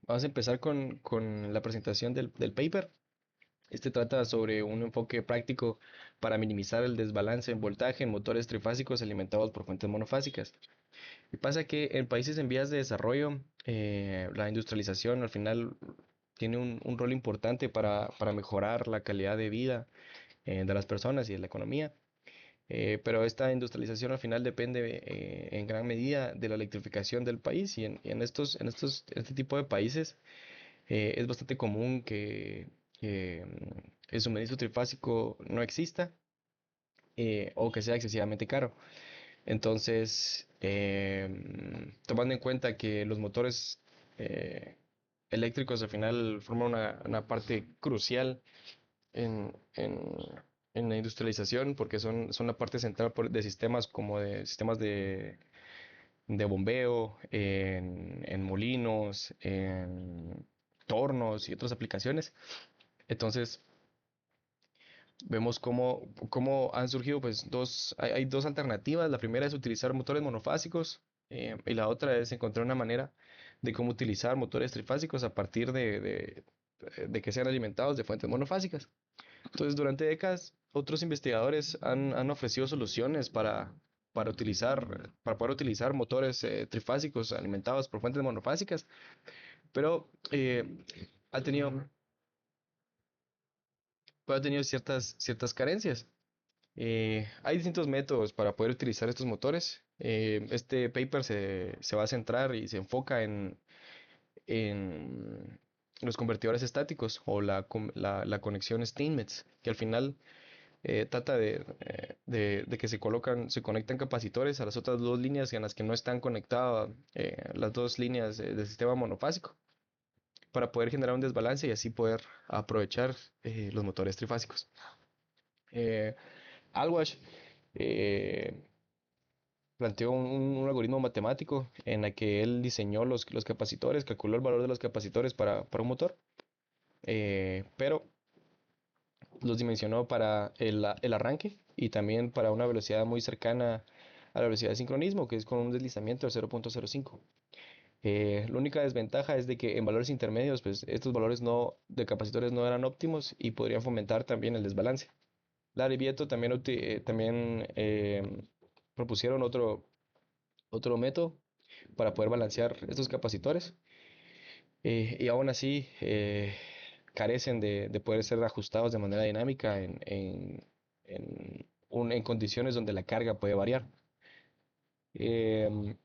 Vamos a empezar con la presentación del paper. Este trata sobre un enfoque práctico para minimizar el desbalance en voltaje en motores trifásicos alimentados por fuentes monofásicas. Y pasa que en países en vías de desarrollo, la industrialización al final tiene un rol importante para mejorar la calidad de vida de las personas y de la economía. Pero esta industrialización al final depende en gran medida de la electrificación del país y en este tipo de países es bastante común que el suministro trifásico no exista o que sea excesivamente caro. Entonces, tomando en cuenta que los motores eh, eléctricos al final forman una parte crucial en, en, en la industrialización porque son la parte central de sistemas como de sistemas de bombeo, en molinos, en tornos y otras aplicaciones. Entonces, vemos cómo han surgido pues hay dos alternativas. La primera es utilizar motores monofásicos y la otra es encontrar una manera de cómo utilizar motores trifásicos a partir de que sean alimentados de fuentes monofásicas. Entonces, durante décadas, otros investigadores han ofrecido soluciones para poder utilizar motores trifásicos alimentados por fuentes monofásicas, pero ha tenido, ha tenido ciertas carencias. Hay distintos métodos para poder utilizar estos motores. Este paper se va a centrar y se enfoca en los convertidores estáticos o la conexión Steinmetz, que al final trata de que se conectan capacitores a las otras dos líneas en las que no están conectadas las dos líneas del sistema monofásico para poder generar un desbalance y así poder aprovechar los motores trifásicos. Eh, Alwash eh, planteó un algoritmo matemático en el que él diseñó los capacitores, calculó el valor de los capacitores para un motor, pero los dimensionó para el arranque y también para una velocidad muy cercana a la velocidad de sincronismo, que es con un deslizamiento de 0.05. La única desventaja es de que en valores intermedios, pues estos valores de capacitores no eran óptimos y podrían fomentar también el desbalance. Lara y Vieto también propusieron otro método para poder balancear estos capacitores y aún así carecen de poder ser ajustados de manera dinámica en condiciones donde la carga puede variar. Em,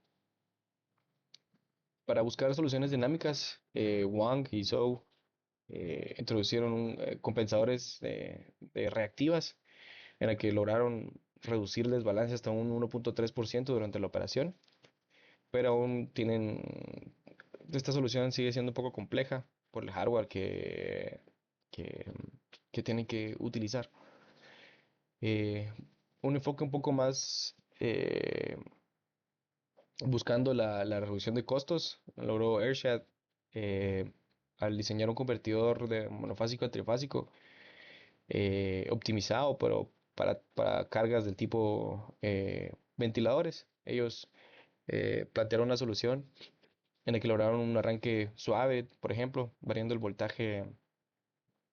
para buscar soluciones dinámicas, Wang y Zhou introducieron compensadores de reactivas en la que lograron reducir el desbalance hasta un 1.3% durante la operación, pero aún esta solución sigue siendo un poco compleja por el hardware que, que tienen que utilizar. Eh, un enfoque un poco más buscando la reducción de costos, logró Airshad eh, al diseñar un convertidor de monofásico a trifásico optimizado, pero para cargas del tipo ventiladores. Ellos plantearon una solución en la que lograron un arranque suave, por ejemplo, variando el voltaje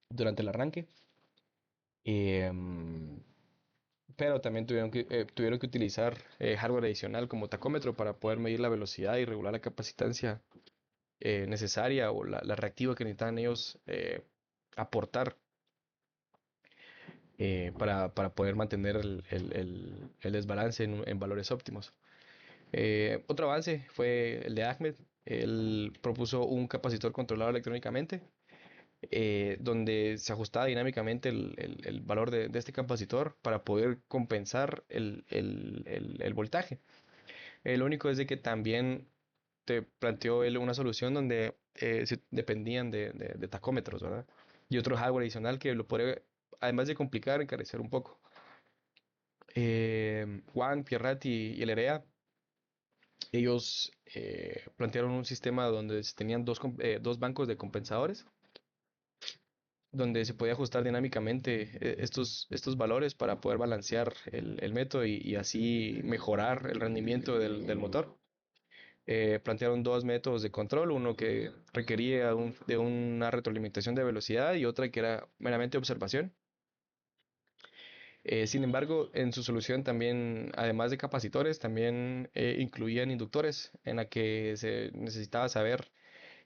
durante el arranque. Em, pero también tuvieron que utilizar hardware adicional como tacómetro para poder medir la velocidad y regular la capacitancia necesaria o la reactiva que necesitaban ellos aportar para poder mantener el desbalance en valores óptimos. Otro avance fue el de Ahmed. Él propuso un capacitor controlado electrónicamente, donde se ajustaba dinámicamente el valor de este capacitor para poder compensar el voltaje. Lo único es de que también te planteó él una solución donde dependían de tacómetros, ¿verdad? Y otro hardware adicional que lo puede, además de complicar, encarecer un poco. Juan, Pierrat y el EREA, ellos plantearon un sistema donde se tenían dos bancos de compensadores, donde se podía ajustar dinámicamente estos valores para poder balancear el método y así mejorar el rendimiento del motor. Plantearon dos métodos de control, uno que requería de una retroalimentación de velocidad y otra que era meramente observación. Sin embargo, en su solución también, además de capacitores, también incluían inductores en la que se necesitaba saber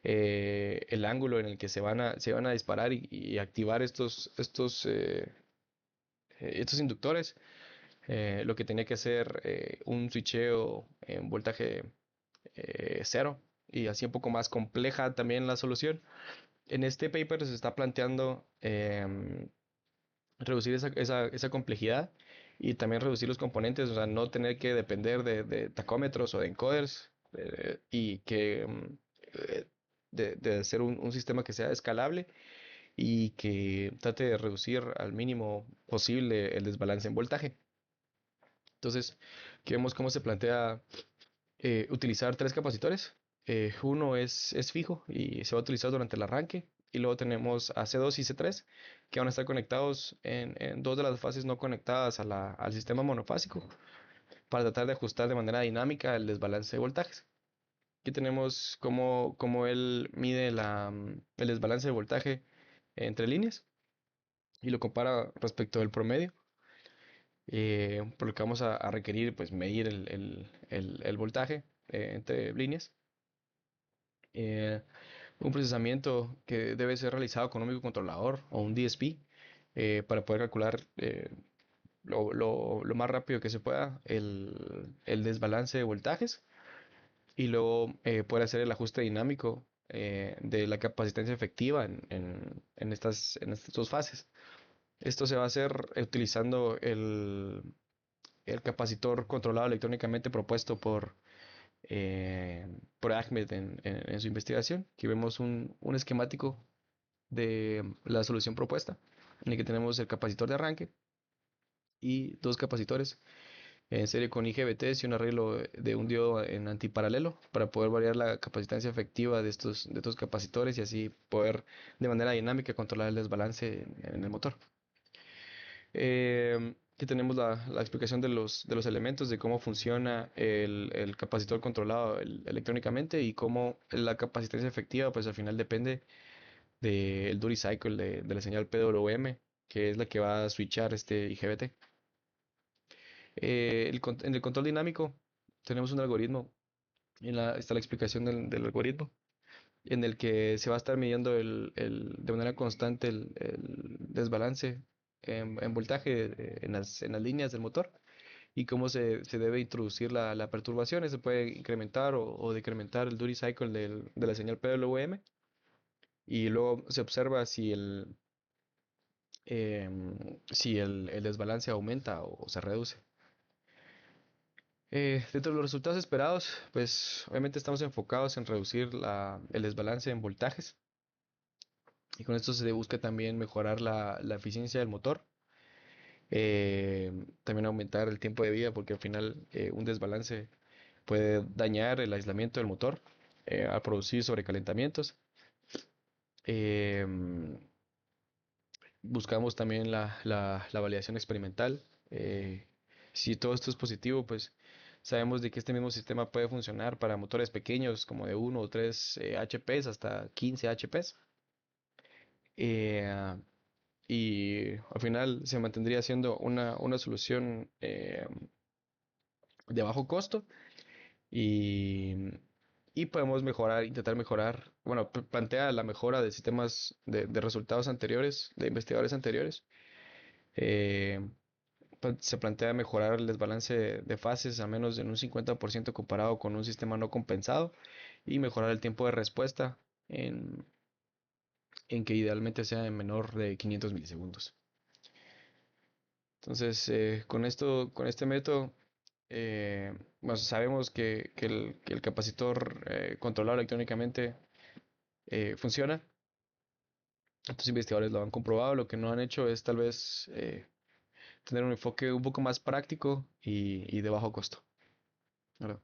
el ángulo en el que se van a disparar y activar estos inductores. Lo que tenía que hacer un switcheo en voltaje cero y así un poco más compleja también la solución. En este paper se está planteando reducir esa complejidad y también reducir los componentes, o sea, no tener que depender de tacómetros o de encoders y que de hacer un sistema que sea escalable y que trate de reducir al mínimo posible el desbalance en voltaje. Entonces, aquí vemos cómo se plantea utilizar tres capacitores. Uno es fijo y se va a utilizar durante el arranque. Y luego tenemos a C2 y C3 que van a estar conectados en dos de las fases no conectadas al sistema monofásico para tratar de ajustar de manera dinámica el desbalance de voltajes. Aquí tenemos cómo él mide el desbalance de voltaje entre líneas y lo compara respecto del promedio. Por lo que vamos a requerir pues medir el voltaje entre líneas. Eh, un procesamiento que debe ser realizado con un microcontrolador o un DSP para poder calcular lo más rápido que se pueda el desbalance de voltajes y luego poder hacer el ajuste dinámico de la capacitancia efectiva en estas dos fases. Esto se va a hacer utilizando el capacitor controlado electrónicamente propuesto por Ahmed en su investigación. Aquí vemos un esquemático de la solución propuesta, en el que tenemos el capacitor de arranque y dos capacitores en serie con IGBTs y un arreglo de un diodo en antiparalelo para poder variar la capacitancia efectiva de estos capacitores y así poder de manera dinámica controlar el desbalance en el motor. Aquí tenemos la explicación de los elementos, de cómo funciona el capacitor controlado electrónicamente y cómo la capacitancia efectiva, pues al final depende del duty cycle de la señal PWM, que es la que va a switchar este IGBT. En el control dinámico tenemos un algoritmo, está la explicación del algoritmo, en el que se va a estar midiendo de manera constante el desbalance en voltaje en las líneas del motor y cómo se debe introducir la perturbación. Se puede incrementar o decrementar el duty cycle de la señal PWM y luego se observa si el desbalance aumenta o se reduce. Dentro de los resultados esperados, pues obviamente estamos enfocados en reducir el desbalance en voltajes y con esto se busca también mejorar la eficiencia del motor, también aumentar el tiempo de vida porque al final un desbalance puede dañar el aislamiento del motor al producir sobrecalentamientos. Em, Buscamos también la validación experimental. Si todo esto es positivo, pues sabemos de que este mismo sistema puede funcionar para motores pequeños como de 1 o 3 HPs hasta 15 HPs. Eh, y al final se mantendría siendo una solución de bajo costo y, y podemos mejorar, intentar mejorar, bueno, plantea la mejora de sistemas de resultados anteriores, de investigadores anteriores. Eh, Se plantea mejorar el desbalance de fases a menos de un 50% comparado con un sistema no compensado y mejorar el tiempo de respuesta en, en que idealmente sea en menor de 500 milisegundos. Entonces, con este método, bueno, sabemos que el capacitor controlado electrónicamente funciona. Estos investigadores lo han comprobado. Lo que no han hecho es tal vez tener un enfoque un poco más práctico y de bajo costo, ¿verdad?